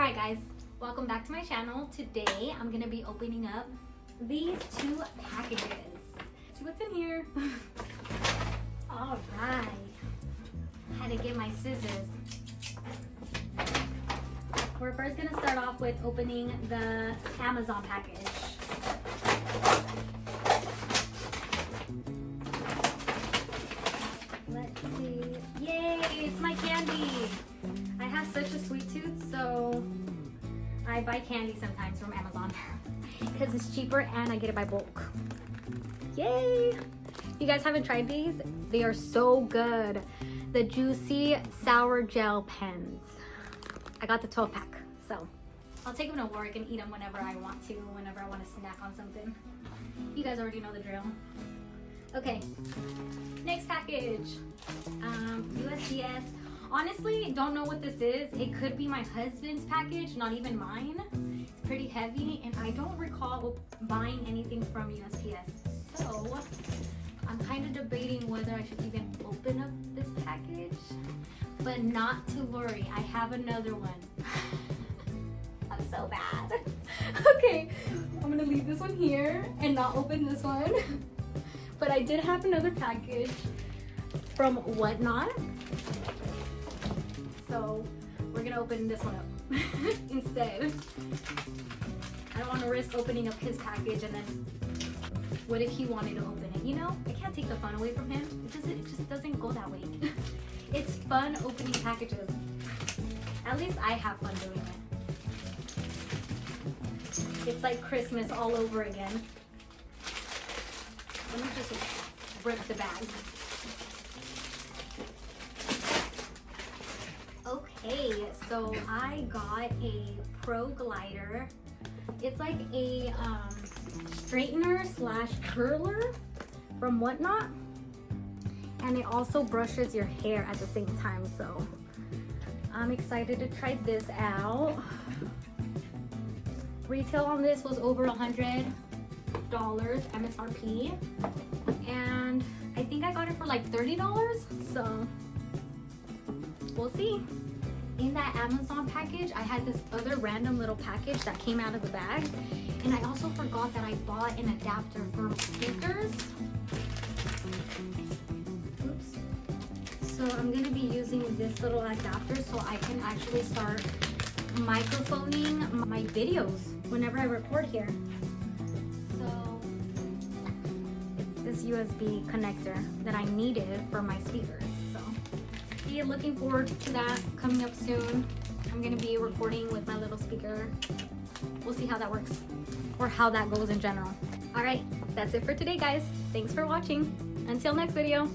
Alright guys, welcome back to my channel. Today I'm gonna be opening up these two packages. See what's in here. Alright, had to get my scissors. We're first gonna start off with opening the Amazon package. Let's see. Yay, it's my candy. I have such a sweet tooth, so I buy candy sometimes from Amazon because it's cheaper and I get it by bulk. Yay! You guys haven't tried these? They are so good. The Juicy Sour Gel Pens. I got the 12 pack, so I'll take them to work and eat them whenever I want to, whenever I want to snack on something. You guys already know the drill. Okay, next package. USPS. Honestly, don't know what this is. It could be my husband's package, not even mine. It's pretty heavy, and I don't recall buying anything from USPS. So, I'm kind of debating whether I should even open up this package. But not to worry, I have another one. I'm so bad. Okay, I'm gonna leave this one here and not open this one. But I did have another package from Whatnot. So we're gonna open this one up instead. I don't want to risk opening up his package and then what if he wanted to open it? You know, I can't take the fun away from him. It just doesn't go that way. It's fun opening packages. At least I have fun doing it. It's like Christmas all over again. Let me just rip the bag. Okay, so I got a Pro Glider. It's like a straightener slash curler from Whatnot. And it also brushes your hair at the same time, so I'm excited to try this out. Retail on this was over $100 MSRP. And I think I got it for like $30, so we'll see. In that Amazon package, I had this other random little package that came out of the bag. And I also forgot that I bought an adapter for speakers. Oops. So I'm gonna be using this little adapter so I can actually start microphoning my videos whenever I record here. So it's this USB connector that I needed for my speakers. Looking forward to that coming up soon. I'm gonna be recording with my little speaker. We'll see how that works or how that goes in general. All right, that's it for today, guys. Thanks for watching. Until next video.